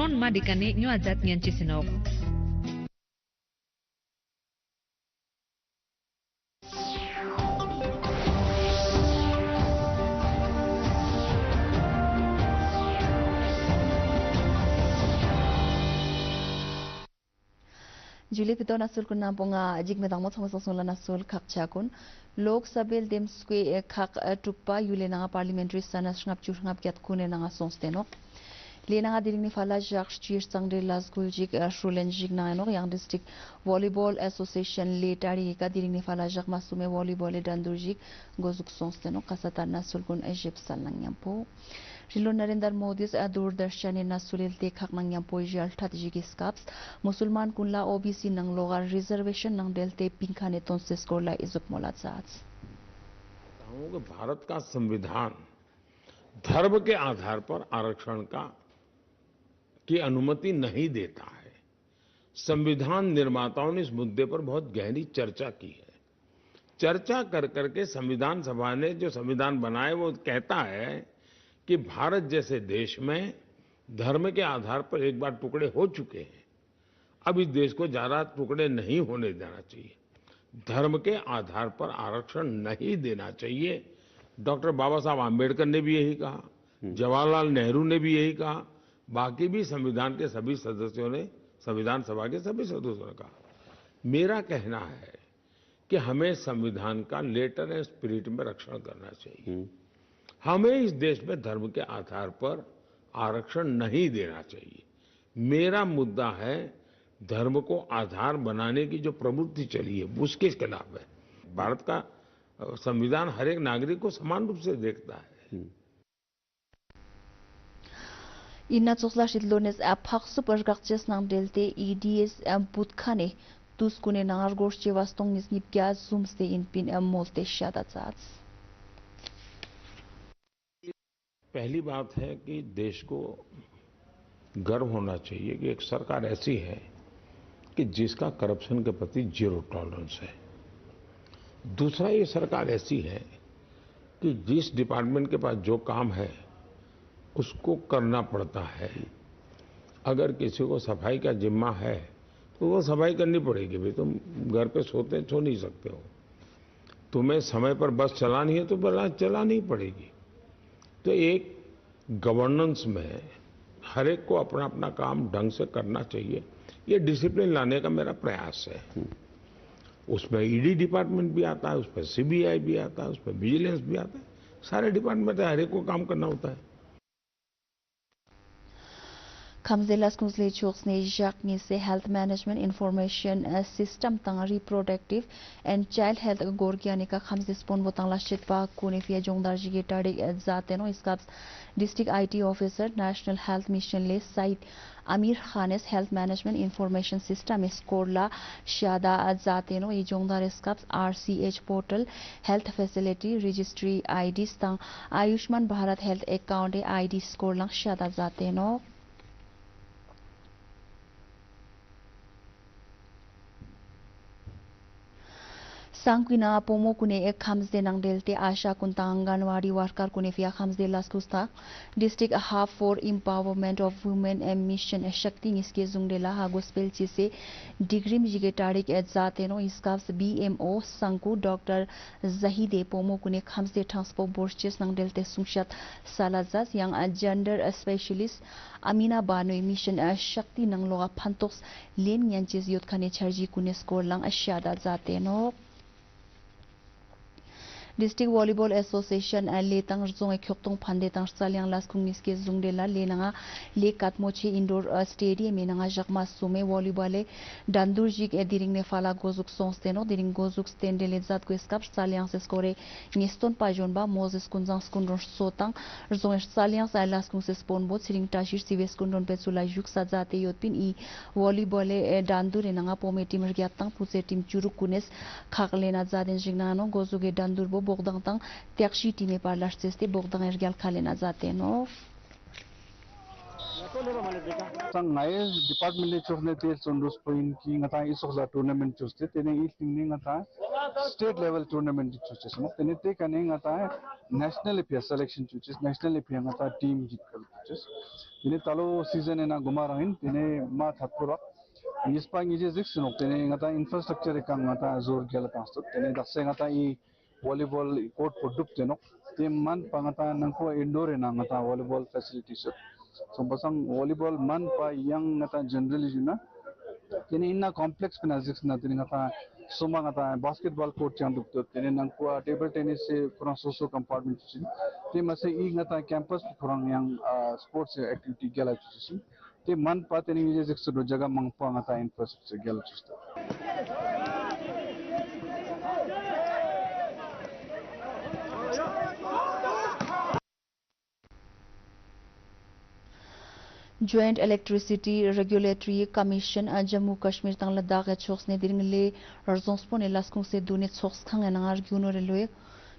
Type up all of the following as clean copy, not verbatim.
Son madikani nyo ajat nyanchi sinok. Julie Pito nasul kun namponga ajik medang mo thong song la nasul khak chakun lok sabel dem sque khak tukpa yule na parliamentary sanas ngap chu ngap kyat kune na sonsteno le na diring ni fala jak chir sangde las guljik shrulenjik na no yang district volleyball association le tari ka diring ni fala jak masume volleyball dandurjik gozuk sonsteno kasata nasul kun egypt salang yampo Rilo Narendra Modi's Doordarshan in Nasulil Tekak ng Yampoijal Tatjigis Caps, Musulman Kunla OBC ng Logar Reservation ng Delte Pinkaneton Seskola Izuk Molatzats. Bharat का संविधान धर्म के आधार पर आरक्षण की अनुमति नहीं देता है। संविधान निर्माताओं ने इस मुद्दे पर बहुत गहरी चर्चा की है। चर्चा कर करके संविधान सभा ने जो संविधान बनाया वो कहता है कि भारत जैसे देश में धर्म के आधार पर एक बार टुकड़े हो चुके हैं, अब इस देश को ज्यादा टुकड़े नहीं होने देना चाहिए, धर्म के आधार पर आरक्षण नहीं देना चाहिए। डॉक्टर बाबा साहब आम्बेडकर ने भी यही कहा, जवाहरलाल नेहरू ने भी यही कहा, बाकी भी संविधान के सभी सदस्यों ने, संविधान सभा के सभी सदस्यों ने कहा। मेरा कहना है कि हमें संविधान का लेटर एंड स्पिरिट में रक्षण करना चाहिए। हमें इस देश में धर्म के आधार पर आरक्षण नहीं देना चाहिए। मेरा मुद्दा है धर्म को आधार बनाने की जो प्रवृत्ति चली है उसके खिलाफ है। भारत का संविधान हर एक नागरिक को समान रूप से देखता है। Inna tsoslashit lones apak super gakches nang delte EDS butkane tuskune nangar gorche wastong nisnip kya zoomste in pin molte shadatsats. पहली बात है कि देश को गर्व होना चाहिए कि एक सरकार ऐसी है कि जिसका करप्शन के प्रति जीरो टॉलरेंस है। दूसरा, ये सरकार ऐसी है कि जिस डिपार्टमेंट के पास जो काम है उसको करना पड़ता है। अगर किसी को सफाई का जिम्मा है तो वो सफाई करनी पड़ेगी। भाई तुम घर पे सोते सो नहीं सकते हो, तुम्हें समय पर बस चलानी है तो बस चलानी ही पड़ेगी। तो एक गवर्नेंस में हर एक को अपना अपना काम ढंग से करना चाहिए, ये डिसिप्लिन लाने का मेरा प्रयास है। उसमें ईडी डिपार्टमेंट भी आता है, उसमें सीबीआई भी आता है, उसमें विजिलेंस भी आता है, सारे डिपार्टमेंट हर एक को काम करना होता है। Kamzelas Kunzle Choksne Jakni se Health Management Information System tang Reproductive and Child Health Gorgianika Kamze Spon Botang Lashitpa Kunifia Jongdar Jigetari Zateno Iskaps District IT Officer National Health Mission Le Site Amir Khanes Health Management Information System Skorla Shada Zateno Jongdar Iskaps RCH Portal Health Facility Registry ID Stang Ayushman Bharat Health Account ID Skorlang Shada Zateno Sangkina pomo kune ek khamsde nang delte Asha kuntanganwadi worker kune fia khamsde laskusta district half for empowerment of women and mission shakti niske zungdela ha gospel chise degree mjigetarik edzateno iskafs BMO Sanku Dr Zahide pomo kune khamsde transpo borches nang delte sungshat salazas yang gender specialist Amina Banoi mission shakti nang loga phantox len yanches yot khane charji kune score lang ashada zateno District Volleyball Association letang zong ekhyoktung phande tang salyang laskung niske zungdela lenanga le katmoche indoor stadium menanga jakma sume volleyball dandurjik ediring ne fala gozuk songsteno diring gozuk stendele zat ko skap salyang se score niston pajonba Moses kunjang skundon sotang zong salyang sa laskung se spon bot siring tashir sives kundon pesula juk sajate yotpin I volleyball dandur enanga pome team gyatang puse team churuk kunes khaklena zaden jignano gozuge dandur Bogdang tang tiakshi time parlash cheste bogdang ergal khalena zateno Sangai department le chokne te chondus point ki ngata isokla tournament choste tene I tingni ngata state level tournament chuches mo tene te kaning ata national ipia selection chuches national ipia ata team jitkal chuches tene talo season ena gumarahin tene ma thapura ispa ngi je zix no tene ata infrastructure ekang ata zor gel pasto tene dasse ata I volleyball court product teno te man pangata nangko indoor ena ata volleyball facilities so basang volleyball man pa yang ata generally juna tene inna complex pinazics na tene ata suma ata basketball court chanduk to tene nangko table tennis se kurang soso compartment chin te mase I ngata campus kurang yang sports activity gela chusin te man pa tene ngi je do jaga mangpa ngata infrastructure gela chusta Joint Electricity Regulatory Commission Jammu Kashmir tang Ladakh choks ne diringle rarzonspone laskung se dune choks khang enangar gyuno relwe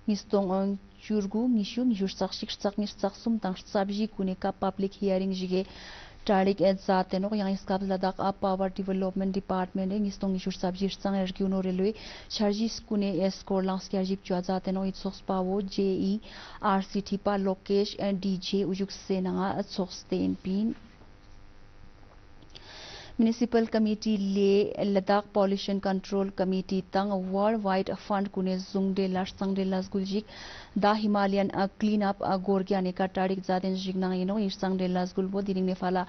ngistong on churgu ngishu ngishur sakshik saknis saksum tang sabji kune ka public hearing jige tarik edzate no yang iskab Ladakh Power Development Department ngistong ngishur sabji sang gyuno relwe charji kune escor langs kyajip chwazate no itsoks pawo JE RCT pa Lokesh and DJ ujuk senanga choks ten pin Municipal Committee le Ladakh Pollution Control Committee tang worldwide fund kune zungde lasangde lasguljik da Himalayan clean up gorgya ne ka tarik zaden jignang ino irsangde lasgulbo diringne fala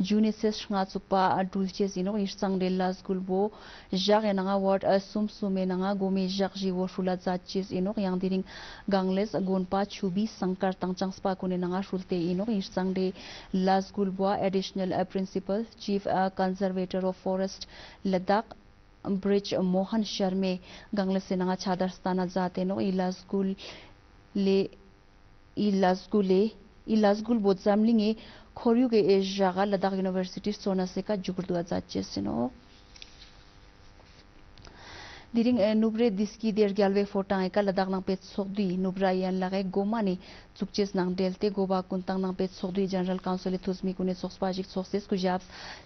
Juneses nga chupa dulche zino irsangde lasgulbo jare nanga ward sumsume nanga gome jakji wo shula zatches ino yang diring gangles gonpa chubi sankar tangchang spa kune nanga shulte ino irsangde lasgulbo additional principal chief Conservator of Forest Ladakh Bridge Mohan Sharme gangle senanga chadar stana zate no ilazgul bodzamlinge khoryuge e jaga Ladakh University sona seka jugurdu zache sino diring nubre diski der galwe fotang eka Ladakh nang pet sogdi nubra yan lage gomani chukches nang delte goba kuntang nang pet sogdi General Council thusmi kune soxpajik soxes kujabs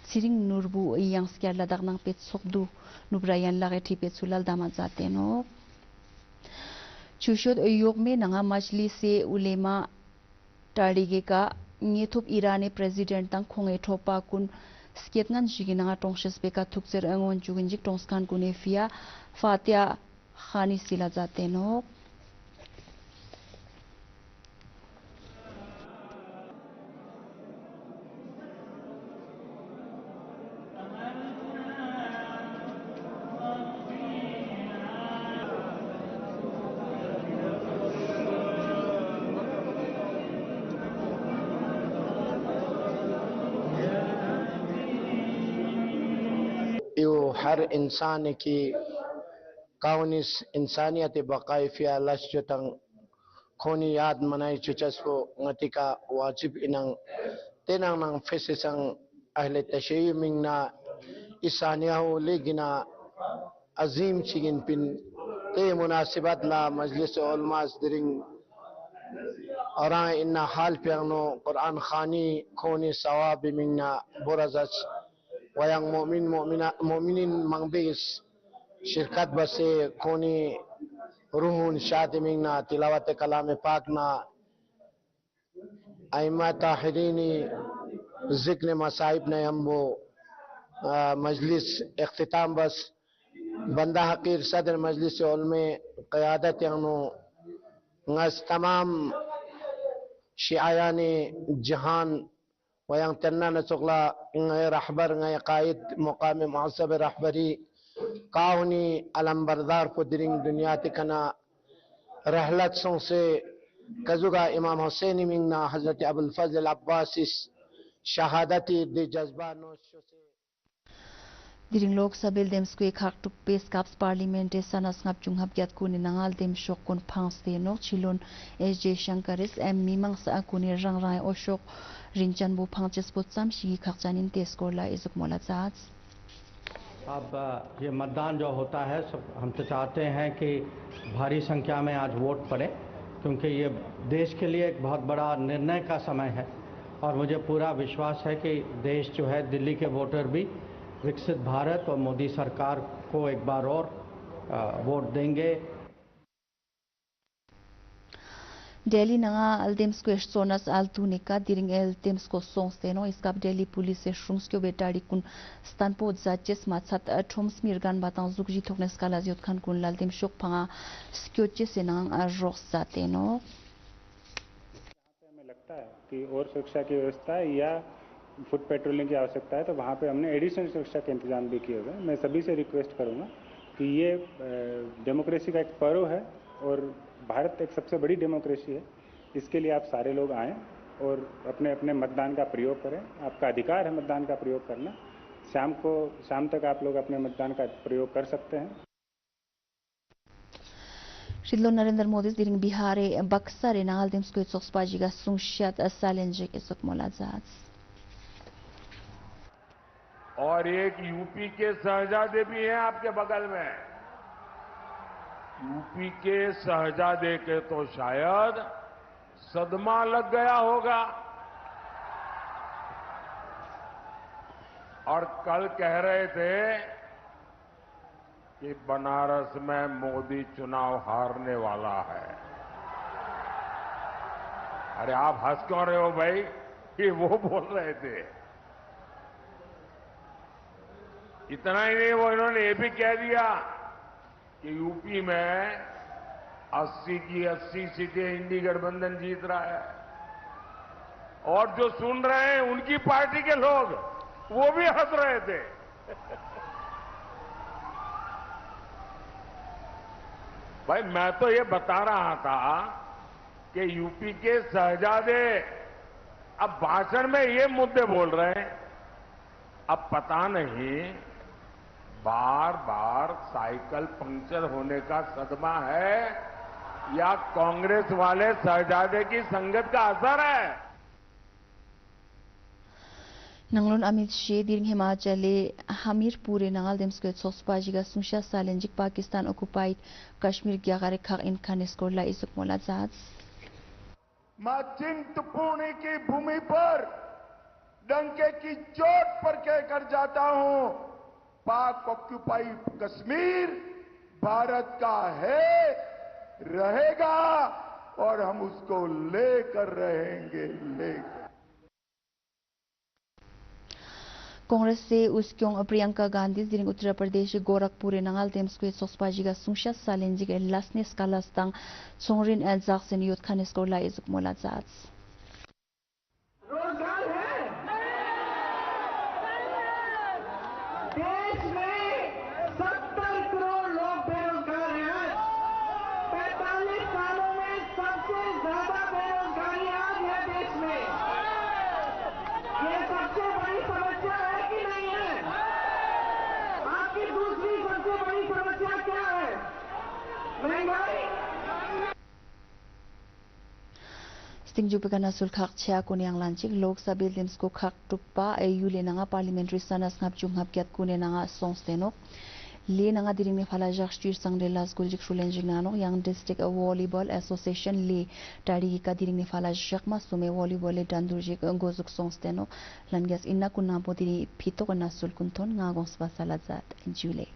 siring nurbu yang skya Ladakh nang pet sogdu nubra yan lage thipet sulal dama jate no chushod yogme nanga majlise ulema tarige ka ngethup irane president tang khonge thopa kun sketngan jiginanga tongshes beka thukser angon juginjik tongskan kune fia fatia khani sila jate no हर इंसान की काउनिस इंसानियत बकाई फिया लश्चतंग खोनी याद मनाई चुचसो ngtika wajib inang tenang nang fesesang ahle tashayi mingna isaniyahu legina azim chigin pin te munasibat la majlis ulmas diring ara inna hal piano Quran khani khoni sawab mingna borazach wayang mu'minin mangbis shirkat base khoni ruhun shadiming na tilawat kalam pak na aima tahirini zikr masaib na हमको मजलिस इख्तिताम बस बंदा हकीर सदर मजलिस उलमे क़यादत यानो ngaz tamam shiayani jahan wayang tenna na chokla ngay rahbar ngay qaid muqam mu'assab rahbari kauni alam bardar ko diring dunya tikana rahlat song se kazuga imam Hussein mingna hazrat abul fazl abbasis shahadati de jazba no se diring lok sabil dem skwe khak tuk pes caps parliament e sanas ngap chunghap gyat kuni nangal dem shok kon phans te no chilon SJ Shankaris em mimang sa kuni rang rai oshok ringchan bu phangches potsam shi khakchanin te skor la izuk mola chats अब ये मतदान जो होता है सब हम तो चाहते हैं कि भारी संख्या में आज वोट पड़े क्योंकि ये देश के लिए एक बहुत बड़ा निर्णय का समय है और मुझे पूरा विश्वास है कि देश जो है दिल्ली के वोटर भी विकसित भारत और मोदी सरकार को एक बार और वोट देंगे। Delhi nanga aldems ko sonas altunika diring aldems ko songsteno iskap Delhi police shrums kyo betari kun stanpo zaches matsat thoms mirgan batang zugji thoknes kala jot khan kun laldem shok phanga skyoche senang roxateno। हमें लगता है कि और सुरक्षा की व्यवस्था है या फुट पेट्रोलिंग की आवश्यकता है तो वहाँ पे हमने एडिशनल सुरक्षा के इंतजाम भी किए हुए हैं। मैं सभी से रिक्वेस्ट करूँगा कि ये डेमोक्रेसी का एक पर्व है और भारत एक सबसे बड़ी डेमोक्रेसी है। इसके लिए आप सारे लोग आएँ और अपने अपने मतदान का प्रयोग करें। आपका अधिकार है मतदान का प्रयोग करना। शाम तक आप लोग अपने मतदान का प्रयोग कर सकते हैं। Shidlo Narendra Modi diring Bihare Baksare na aldim skuit sokspajiga sungshat salenjik esok molazats। और एक यूपी के शहजादे भी हैं आपके बगल में। यूपी के शहजादे के तो शायद सदमा लग गया होगा और कल कह रहे थे कि बनारस में मोदी चुनाव हारने वाला है। अरे आप हंस क्यों रहे हो भाई? कि वो बोल रहे थे। इतना ही नहीं, वो इन्होंने ये भी कह दिया कि यूपी में 80 की 80 सीटें इंडी गठबंधन जीत रहा है। और जो सुन रहे हैं उनकी पार्टी के लोग वो भी हंस रहे थे। भाई मैं तो ये बता रहा था कि यूपी के शहजादे अब भाषण में ये मुद्दे बोल रहे हैं। अब पता नहीं बार बार साइकिल पंक्चर होने का सदमा है या कांग्रेस वाले शहजादे की संगत का असर है। Nanglon Amit Shah diring Himachale Hamirpur nangal dem skuit sokspajiga sungshat salenjik Pakistan occupied Kashmir gyagare khak in khanesko la isuk molazats। मां चिंतपूर्णी की भूमि पर डंके की चोट पर कहकर जाता हूं, पाक ऑक्यूपाइड कश्मीर भारत का है, रहेगा और हम उसको लेकर रहेंगे। कांग्रेस से उसक्यों प्रियंका गांधी दिरिंग उत्तर प्रदेश गोरखपुर नंगाल देम स्क्वेट सोक्सपाजिगा सुंगशात सालेंजिग लासनेस कालास्तांग सोंगरिन जाक्सन यूथ खानेस को ला इजुक मोलाजात। रोजगार है देश में 70 करोड़ लोग बेरोजगार हैं। 45 सालों में सबसे ज्यादा बेरोजगारी आज है देश में। ये सबसे बड़ी समस्या है कि नहीं है? आपकी दूसरी सबसे बड़ी समस्या क्या है? महंगाई। Stingjupikana sulkhak chia kunyang lanchik lok sabil dims ko khak tukpa ayule nanga parliamentary sanas ngap chunghap kyat kune nanga songstenok le nanga diring ne phala jak stir sangde las guljik shulenjing nano yang district volleyball association le tari ka diring ne phala jak ma sume volleyball le dandurjik gozuk songstenok langas inna kunna podiri phito kana sulkunton nga gosba salazat jule।